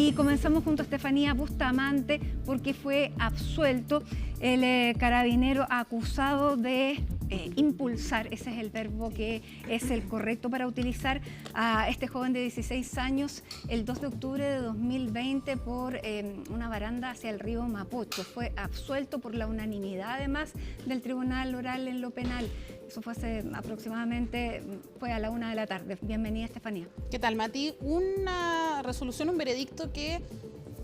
Y comenzamos junto a Estefanía Bustamante porque fue absuelto el carabinero acusado de impulsar, ese es el verbo que es el correcto para utilizar, a este joven de 16 años el 2 de octubre de 2020 por una baranda hacia el río Mapocho. Fue absuelto por la unanimidad además del Tribunal Oral en lo Penal. Eso fue hace aproximadamente, fue a la 1 de la tarde. Bienvenida, Estefanía. ¿Qué tal, Mati? Una resolución, un veredicto que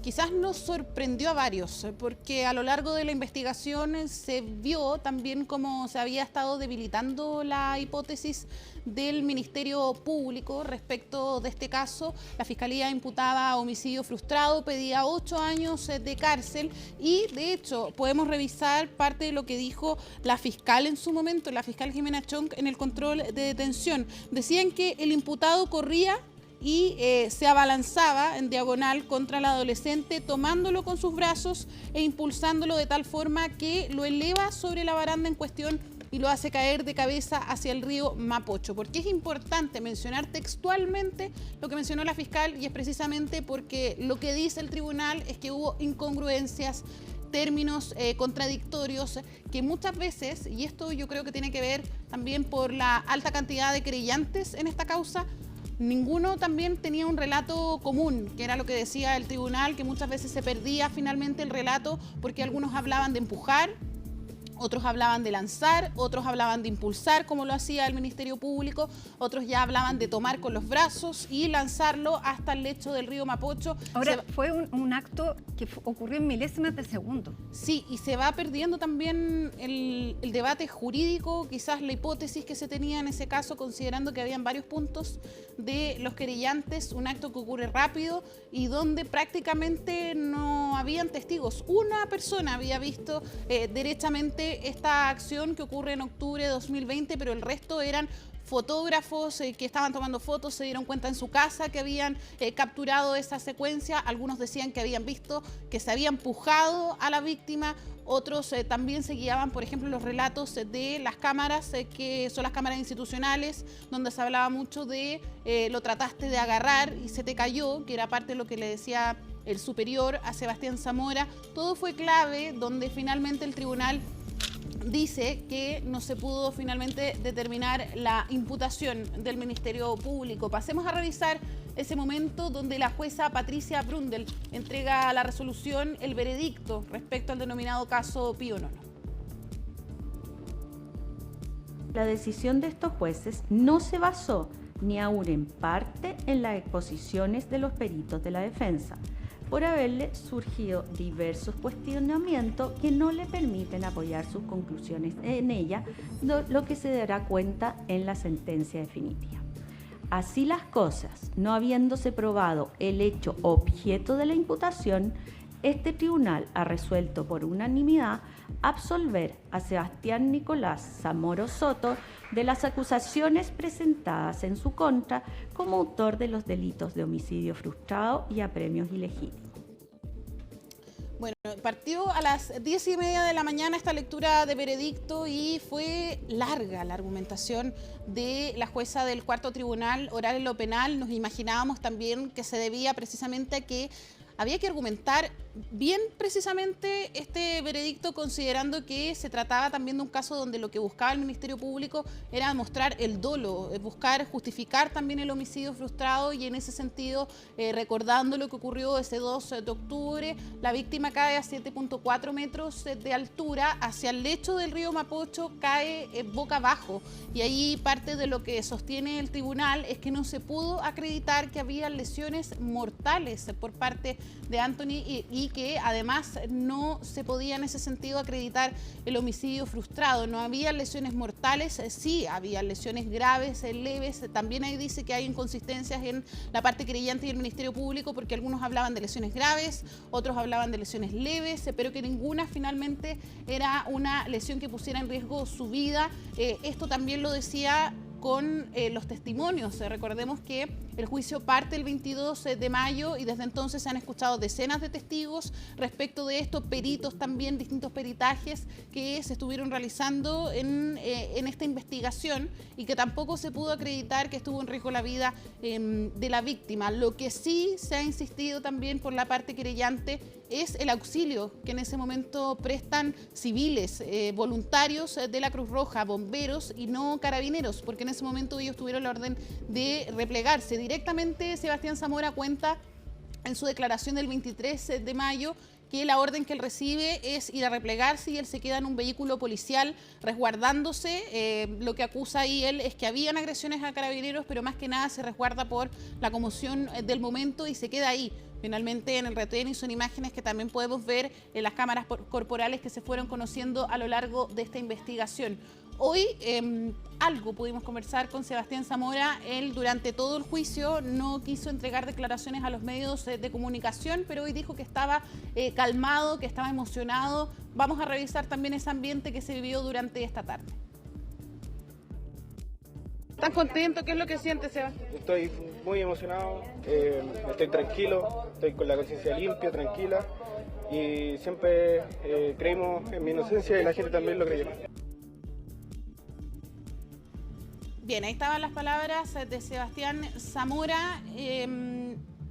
quizás nos sorprendió a varios, porque a lo largo de la investigación se vio también cómo se había estado debilitando la hipótesis del Ministerio Público respecto de este caso. La Fiscalía imputaba homicidio frustrado, pedía 8 años de cárcel y, de hecho, podemos revisar parte de lo que dijo la fiscal en su momento, la fiscal Jimena Chong, en el control de detención. Decían que el imputado corría y se abalanzaba en diagonal contra el adolescente, tomándolo con sus brazos e impulsándolo de tal forma que lo eleva sobre la baranda en cuestión y lo hace caer de cabeza hacia el río Mapocho. Porque es importante mencionar textualmente lo que mencionó la fiscal, y es precisamente porque lo que dice el tribunal es que hubo incongruencias, términos contradictorios, que muchas veces, y esto yo creo que tiene que ver también por la alta cantidad de querellantes en esta causa, ninguno también tenía un relato común, que era lo que decía el tribunal, que muchas veces se perdía finalmente el relato porque algunos hablaban de empujar, otros hablaban de lanzar, otros hablaban de impulsar, como lo hacía el Ministerio Público, otros ya hablaban de tomar con los brazos y lanzarlo hasta el lecho del río Mapocho. Ahora, fue un acto que ocurrió en milésimas de segundo. Sí, y se va perdiendo también el debate jurídico, quizás la hipótesis que se tenía en ese caso, considerando que habían varios puntos de los querellantes, un acto que ocurre rápido y donde prácticamente no habían testigos. Una persona había visto derechamente esta acción que ocurre en octubre de 2020, pero el resto eran fotógrafos que estaban tomando fotos, se dieron cuenta en su casa que habían capturado esa secuencia. Algunos decían que habían visto que se había empujado a la víctima, otros también se guiaban, por ejemplo, los relatos de las cámaras, que son las cámaras institucionales, donde se hablaba mucho de lo trataste de agarrar y se te cayó, que era parte de lo que le decía el superior a Sebastián Zamora. Todo fue clave, donde finalmente el tribunal dice que no se pudo finalmente determinar la imputación del Ministerio Público. Pasemos a revisar ese momento donde la jueza Patricia Brundel entrega la resolución, el veredicto respecto al denominado caso Pío Nono. La decisión de estos jueces no se basó ni aún en parte en las exposiciones de los peritos de la defensa, por haberle surgido diversos cuestionamientos que no le permiten apoyar sus conclusiones en ella, lo que se dará cuenta en la sentencia definitiva. Así las cosas, no habiéndose probado el hecho objeto de la imputación, este tribunal ha resuelto por unanimidad absolver a Sebastián Nicolás Zamora Soto de las acusaciones presentadas en su contra como autor de los delitos de homicidio frustrado y apremios ilegítimos. Bueno, partió a las 10:30 de la mañana esta lectura de veredicto y fue larga la argumentación de la jueza del Cuarto Tribunal Oral en lo Penal. Nos imaginábamos también que se debía precisamente a que había que argumentar bien precisamente este veredicto, considerando que se trataba también de un caso donde lo que buscaba el Ministerio Público era mostrar el dolo, buscar justificar también el homicidio frustrado, y en ese sentido, recordando lo que ocurrió ese 2 de octubre, la víctima cae a 7.4 metros de altura hacia el lecho del río Mapocho, cae boca abajo, y ahí parte de lo que sostiene el tribunal es que no se pudo acreditar que había lesiones mortales por parte de Anthony y que además no se podía en ese sentido acreditar el homicidio frustrado. No había lesiones mortales, sí había lesiones graves, leves. También ahí dice que hay inconsistencias en la parte querellante y el Ministerio Público, porque algunos hablaban de lesiones graves, otros hablaban de lesiones leves, pero que ninguna finalmente era una lesión que pusiera en riesgo su vida. Esto también lo decía con los testimonios. Recordemos que el juicio parte el 22 de mayo y desde entonces se han escuchado decenas de testigos respecto de esto, peritos también, distintos peritajes que se estuvieron realizando en esta investigación y que tampoco se pudo acreditar que estuvo en riesgo la vida de la víctima. Lo que sí se ha insistido también por la parte querellante es el auxilio que en ese momento prestan civiles, voluntarios de la Cruz Roja, bomberos y no carabineros, porque en ese momento ellos tuvieron la orden de replegarse. Directamente Sebastián Zamora cuenta en su declaración del 23 de mayo que la orden que él recibe es ir a replegarse y él se queda en un vehículo policial resguardándose. Lo que acusa ahí él es que habían agresiones a carabineros, pero más que nada se resguarda por la conmoción del momento y se queda ahí. Finalmente en el retén y son imágenes que también podemos ver en las cámaras corporales que se fueron conociendo a lo largo de esta investigación. Hoy algo pudimos conversar con Sebastián Zamora. Él durante todo el juicio no quiso entregar declaraciones a los medios de comunicación, pero hoy dijo que estaba calmado, que estaba emocionado. Vamos a revisar también ese ambiente que se vivió durante esta tarde. ¿Estás contento? ¿Qué es lo que sientes, Sebastián? Estoy muy emocionado, estoy tranquilo, estoy con la conciencia limpia, tranquila y siempre creímos en mi inocencia y la gente también lo creyó. Bien, ahí estaban las palabras de Sebastián Zamora.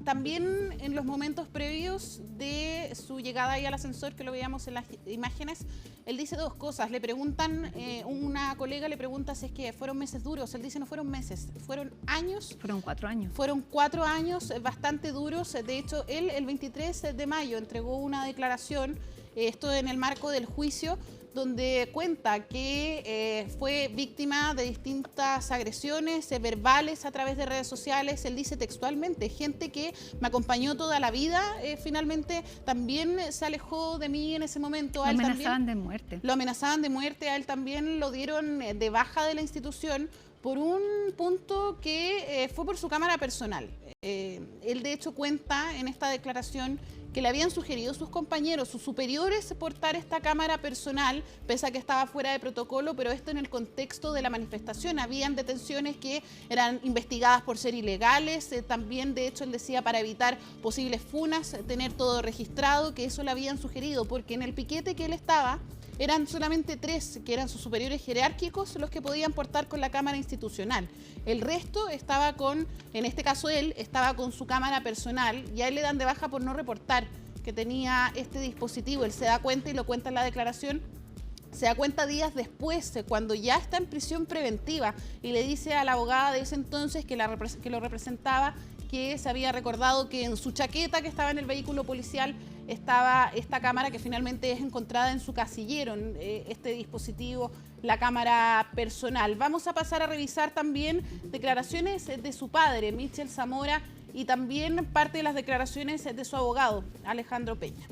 También en los momentos previos de su llegada ahí al ascensor, que lo veíamos en las imágenes, él dice dos cosas. Le preguntan, una colega le pregunta si es que fueron meses duros. Él dice no fueron meses, fueron años. Fueron 4 años. Fueron 4 años bastante duros. De hecho, él el 23 de mayo entregó una declaración, esto en el marco del juicio, donde cuenta que fue víctima de distintas agresiones verbales a través de redes sociales. Él dice textualmente, gente que me acompañó toda la vida, finalmente también se alejó de mí en ese momento. Lo amenazaban de muerte. Lo amenazaban de muerte, a él también lo dieron de baja de la institución por un punto que fue por su cámara personal. Él de hecho cuenta en esta declaración que le habían sugerido sus compañeros, sus superiores, portar esta cámara personal, pese a que estaba fuera de protocolo, pero esto en el contexto de la manifestación. Habían detenciones que eran investigadas por ser ilegales, también de hecho él decía para evitar posibles funas, tener todo registrado, que eso le habían sugerido, porque en el piquete que él estaba, eran solamente 3 que eran sus superiores jerárquicos los que podían portar con la cámara institucional. El resto estaba con, en este caso él, estaba con su cámara personal y a él le dan de baja por no reportar que tenía este dispositivo. Él se da cuenta y lo cuenta en la declaración. Se da cuenta días después, cuando ya está en prisión preventiva y le dice a la abogada de ese entonces que lo representaba que se había recordado que en su chaqueta que estaba en el vehículo policial estaba esta cámara que finalmente es encontrada en su casillero, este dispositivo, la cámara personal. Vamos a pasar a revisar también declaraciones de su padre, Michel Zamora, y también parte de las declaraciones de su abogado, Alejandro Peña.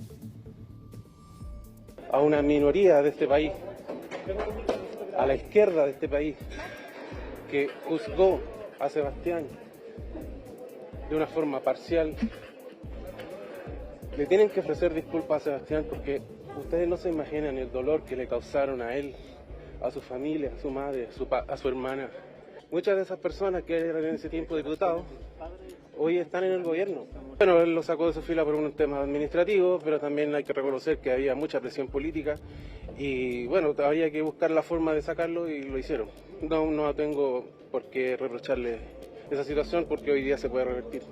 A una minoría de este país, a la izquierda de este país, que juzgó a Sebastián de una forma parcial, le tienen que ofrecer disculpas a Sebastián porque ustedes no se imaginan el dolor que le causaron a él, a su familia, a su madre, a su hermana. Muchas de esas personas que eran en ese tiempo diputados, hoy están en el gobierno. Bueno, él lo sacó de su fila por un tema administrativo, pero también hay que reconocer que había mucha presión política y bueno, había que buscar la forma de sacarlo y lo hicieron. No tengo por qué reprocharle esa situación porque hoy día se puede revertir.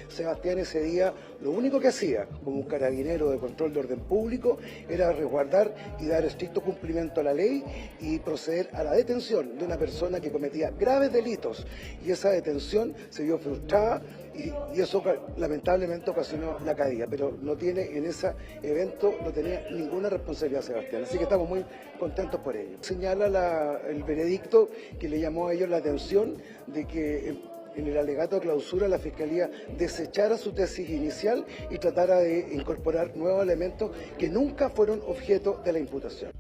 Sebastián ese día lo único que hacía como un carabinero de control de orden público era resguardar y dar estricto cumplimiento a la ley y proceder a la detención de una persona que cometía graves delitos y esa detención se vio frustrada y eso lamentablemente ocasionó la caída, pero no tiene en ese evento no tenía ninguna responsabilidad Sebastián, así que estamos muy contentos por ello. Señala el veredicto que le llamó a ellos la atención de que en el alegato de clausura la Fiscalía desechara su tesis inicial y tratara de incorporar nuevos elementos que nunca fueron objeto de la imputación.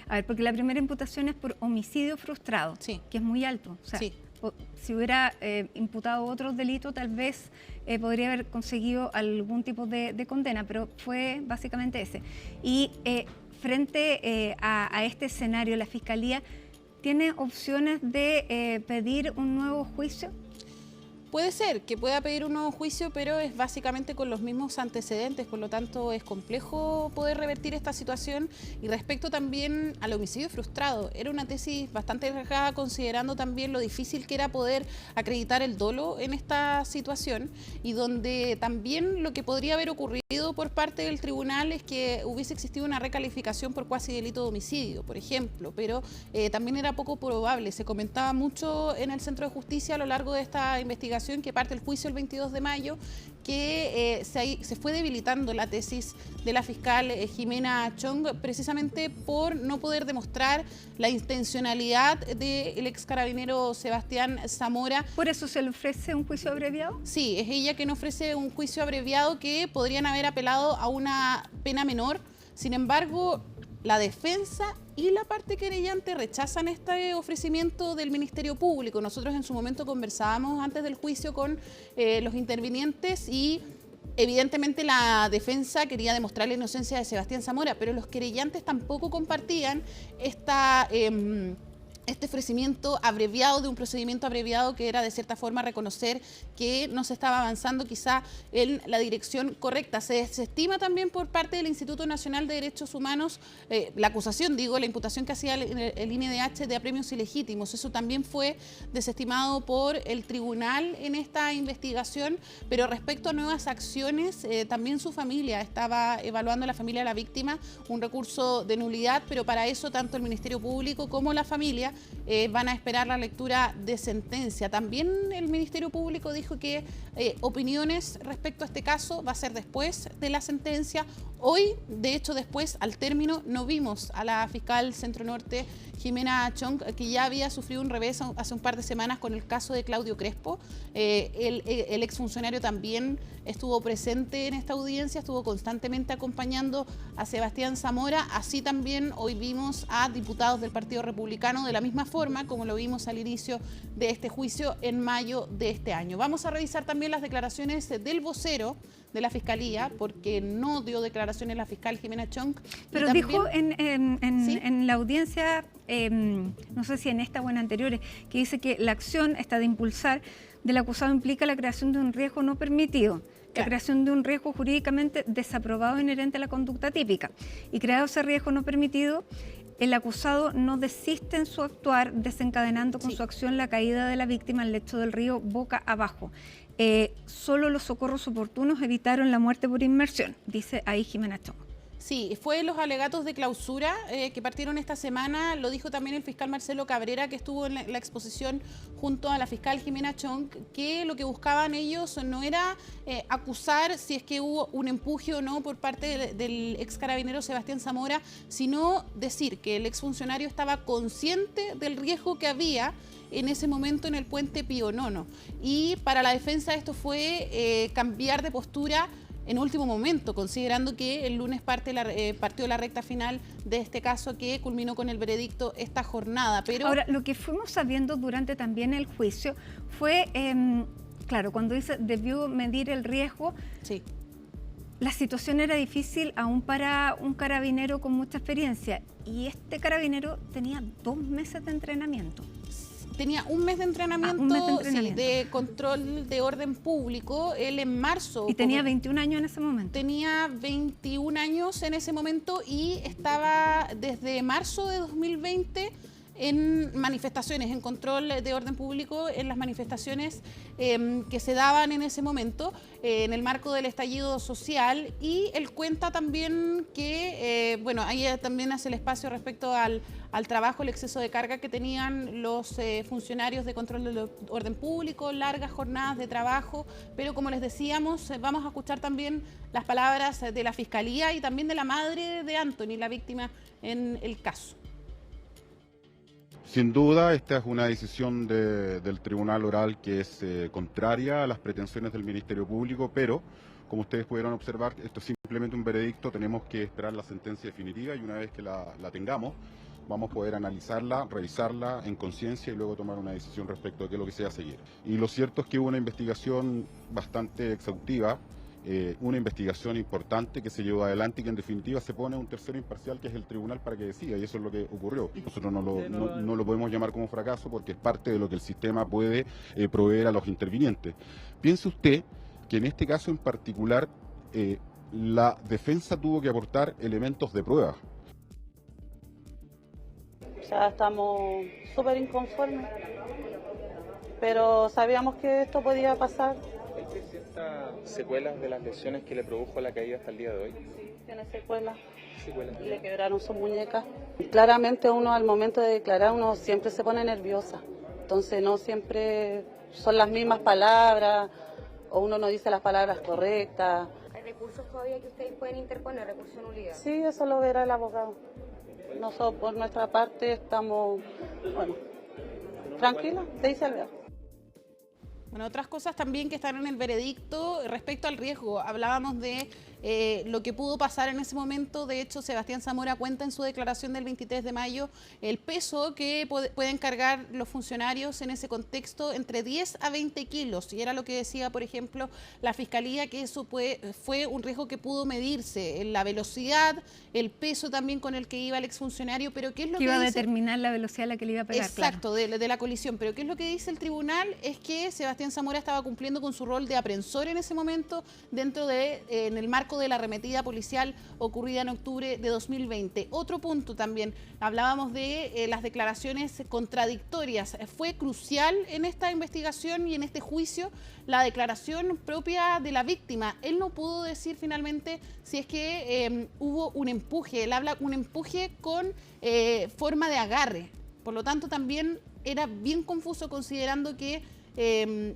A ver, porque la primera imputación es por homicidio frustrado, sí, que es muy alto. O sea, sí, si hubiera imputado otros delitos, tal vez podría haber conseguido algún tipo de condena, pero fue básicamente ese. Y frente a este escenario, la Fiscalía ¿tiene opciones de pedir un nuevo juicio? Puede ser que pueda pedir un nuevo juicio, pero es básicamente con los mismos antecedentes, por lo tanto es complejo poder revertir esta situación. Y respecto también al homicidio frustrado, era una tesis bastante arriesgada considerando también lo difícil que era poder acreditar el dolo en esta situación, y donde también lo que podría haber ocurrido por parte del tribunal es que hubiese existido una recalificación por cuasi delito de homicidio, por ejemplo, pero también era poco probable. Se comentaba mucho en el Centro de Justicia a lo largo de esta investigación, que parte el juicio el 22 de mayo, que se fue debilitando la tesis de la fiscal Jimena Chong, precisamente por no poder demostrar la intencionalidad del ex carabinero Sebastián Zamora. ¿Por eso se le ofrece un juicio abreviado? Sí, es ella quien ofrece un juicio abreviado, que podrían haber apelado a una pena menor. Sin embargo, la defensa y la parte querellante rechazan este ofrecimiento del Ministerio Público. Nosotros en su momento conversábamos antes del juicio con los intervinientes y evidentemente la defensa quería demostrar la inocencia de Sebastián Zamora, pero los querellantes tampoco compartían este ofrecimiento abreviado, de un procedimiento abreviado, que era de cierta forma reconocer que no se estaba avanzando quizá en la dirección correcta. Se desestima también por parte del Instituto Nacional de Derechos Humanos la acusación, la imputación que hacía el INDH de apremios ilegítimos. Eso también fue desestimado por el tribunal en esta investigación, pero respecto a nuevas acciones, también su familia estaba evaluando, la familia de la víctima, un recurso de nulidad, pero para eso tanto el Ministerio Público como la familia van a esperar la lectura de sentencia. También el Ministerio Público dijo que opiniones respecto a este caso va a ser después de la sentencia. Hoy, de hecho, después, al término, no vimos a la fiscal Centro Norte, Jimena Chong, que ya había sufrido un revés hace un par de semanas con el caso de Claudio Crespo. El exfuncionario también estuvo presente en esta audiencia, estuvo constantemente acompañando a Sebastián Zamora. Así también hoy vimos a diputados del Partido Republicano, de la misma forma como lo vimos al inicio de este juicio en mayo de este año. Vamos a revisar también las declaraciones del vocero de la Fiscalía, porque no dio declaraciones la fiscal Jimena Chong. Pero también dijo ¿sí? en la audiencia, no sé si en esta o en anteriores, que dice que la acción esta de impulsar del acusado implica la creación de un riesgo no permitido. La creación de un riesgo jurídicamente desaprobado inherente a la conducta típica. Y creado ese riesgo no permitido, el acusado no desiste en su actuar, desencadenando con su acción la caída de la víctima al lecho del río boca abajo. Solo los socorros oportunos evitaron la muerte por inmersión, dice ahí Jimena Chong. Sí, fue los alegatos de clausura que partieron esta semana, lo dijo también el fiscal Marcelo Cabrera, que estuvo en la exposición junto a la fiscal Jimena Chong, que lo que buscaban ellos no era acusar si es que hubo un empuje o no por parte del ex carabinero Sebastián Zamora, sino decir que el exfuncionario estaba consciente del riesgo que había en ese momento en el puente Pío Nono. Y para la defensa esto fue cambiar de postura en último momento, considerando que el lunes partió la recta final de este caso que culminó con el veredicto esta jornada. Pero ahora, lo que fuimos sabiendo durante también el juicio fue, claro, cuando dice debió medir el riesgo, sí, la situación era difícil aún para un carabinero con mucha experiencia, y este carabinero tenía 2 meses de entrenamiento. Tenía un mes de entrenamiento, sí, de control de orden público. Él en marzo... Y tenía 21 años en ese momento. Tenía 21 años en ese momento y estaba desde marzo de 2020 en manifestaciones, en control de orden público, en las manifestaciones que se daban en ese momento, en el marco del estallido social. Y él cuenta también que, bueno, ahí también hace el espacio respecto al trabajo, el exceso de carga que tenían los funcionarios de control del orden público, largas jornadas de trabajo, pero como les decíamos, vamos a escuchar también las palabras de la Fiscalía y también de la madre de Anthony, la víctima en el caso. Sin duda, esta es una decisión del Tribunal Oral que es contraria a las pretensiones del Ministerio Público, pero, como ustedes pudieron observar, esto es simplemente un veredicto, tenemos que esperar la sentencia definitiva y una vez que la tengamos, vamos a poder analizarla, revisarla en conciencia y luego tomar una decisión respecto de qué es lo que se va a seguir. Y lo cierto es que hubo una investigación bastante exhaustiva una investigación importante que se llevó adelante y que en definitiva se pone un tercero imparcial que es el tribunal para que decida, y eso es lo que ocurrió. Nosotros no lo podemos llamar como fracaso porque es parte de lo que el sistema puede proveer a los intervinientes. Piense usted que en este caso en particular la defensa tuvo que aportar elementos de prueba. O sea, estamos súper inconformes, pero sabíamos que esto podía pasar. ¿Hay ciertas secuelas de las lesiones que le produjo la caída hasta el día de hoy? Sí, tiene secuelas. ¿Secuelas? Le quebraron sus muñecas. Claramente uno al momento de declarar uno siempre se pone nerviosa, entonces no siempre son las mismas palabras o uno no dice las palabras correctas. ¿Hay recursos todavía que ustedes pueden interponer, recurso de nulidad? Sí, eso lo verá el abogado. Nosotros por nuestra parte estamos, bueno, tranquilos, se dice algo. Bueno, otras cosas también que están en el veredicto respecto al riesgo. Hablábamos de lo que pudo pasar en ese momento. De hecho, Sebastián Zamora cuenta en su declaración del 23 de mayo el peso que pueden cargar los funcionarios en ese contexto, entre 10 a 20 kilos. Y era lo que decía, por ejemplo, la Fiscalía, que eso fue un riesgo que pudo medirse. La velocidad, el peso también con el que iba el exfuncionario. Pero ¿qué es lo que iba a dice? Determinar la velocidad a la que le iba a pegar. Exacto, claro. de la colisión. Pero ¿qué es lo que dice el tribunal? Es que Sebastián Zamora estaba cumpliendo con su rol de aprensor en ese momento dentro en el marco de la arremetida policial ocurrida en octubre de 2020. Otro punto también, hablábamos de las declaraciones contradictorias. Fue crucial en esta investigación y en este juicio la declaración propia de la víctima. Él no pudo decir finalmente si es que hubo un empuje. Él habla un empuje con forma de agarre. Por lo tanto, también era bien confuso considerando que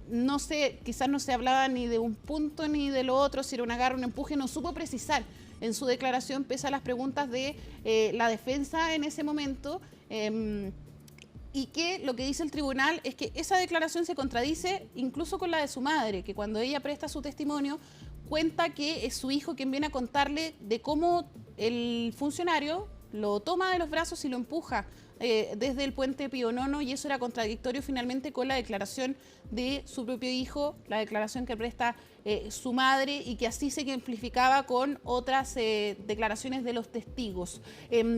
no sé, quizás no se hablaba ni de un punto ni de lo otro, si era un agarre, un empuje, no supo precisar en su declaración, pese a las preguntas de la defensa en ese momento, y que lo que dice el tribunal es que esa declaración se contradice incluso con la de su madre, que cuando ella presta su testimonio, cuenta que es su hijo quien viene a contarle de cómo el funcionario lo toma de los brazos y lo empuja desde el puente Pío Nono, y eso era contradictorio finalmente con la declaración de su propio hijo, la declaración que presta su madre, y que así se ejemplificaba con otras declaraciones de los testigos.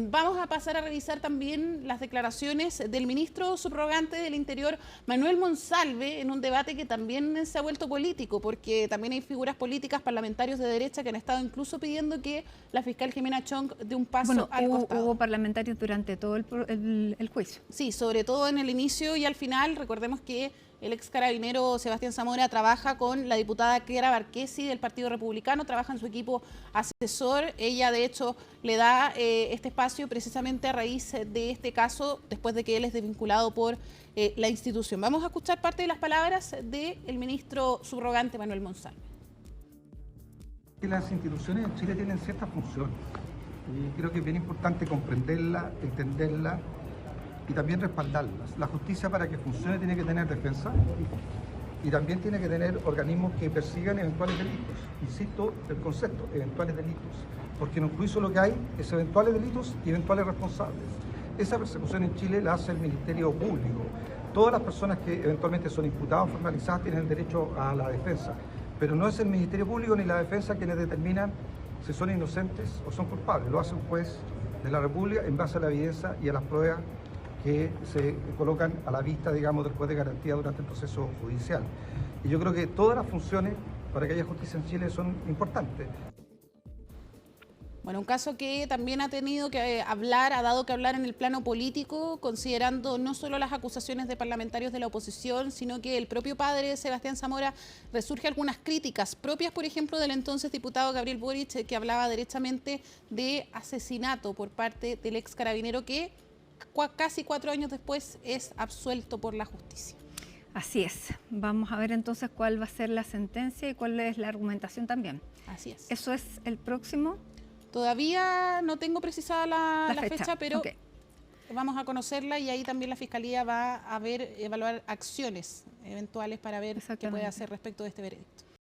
Vamos a pasar a revisar también las declaraciones del ministro subrogante del Interior, Manuel Monsalve, en un debate que también se ha vuelto político, porque también hay figuras políticas, parlamentarios de derecha, que han estado incluso pidiendo que la fiscal Jimena Chong dé un paso al costado. Hubo parlamentarios durante todo el juicio. Sí, sobre todo en el inicio y al final. Recordemos que el ex carabinero Sebastián Zamora trabaja con la diputada Clara Barquesi del Partido Republicano, trabaja en su equipo asesor. Ella, de hecho, le da este espacio precisamente a raíz de este caso, después de que él es desvinculado por la institución. Vamos a escuchar parte de las palabras del ministro subrogante Manuel Monsalve. Las instituciones en Chile tienen ciertas funciones y creo que es bien importante comprenderla, entenderla y también respaldarlas. La justicia, para que funcione, tiene que tener defensa y también tiene que tener organismos que persigan eventuales delitos. Insisto, el concepto, eventuales delitos, porque en un juicio lo que hay es eventuales delitos y eventuales responsables. Esa persecución en Chile la hace el Ministerio Público. Todas las personas que eventualmente son imputadas o formalizadas tienen derecho a la defensa, pero no es el Ministerio Público ni la defensa quienes determinan si son inocentes o son culpables. Lo hace un juez de la República en base a la evidencia y a las pruebas que se colocan a la vista, digamos, del juez de garantía durante el proceso judicial. Y yo creo que todas las funciones para que haya justicia en Chile son importantes. Bueno, un caso que también ha tenido que hablar, ha dado que hablar en el plano político, considerando no solo las acusaciones de parlamentarios de la oposición, sino que el propio padre de Sebastián Zamora resurge algunas críticas propias, por ejemplo, del entonces diputado Gabriel Boric, que hablaba derechamente de asesinato por parte del ex carabinero que casi 4 años después es absuelto por la justicia. Así es. Vamos a ver entonces cuál va a ser la sentencia y cuál es la argumentación también. Así es. ¿Eso es el próximo? Todavía no tengo precisada la fecha, pero okay, vamos a conocerla, y ahí también la Fiscalía va a evaluar acciones eventuales para ver qué puede hacer respecto de este veredicto.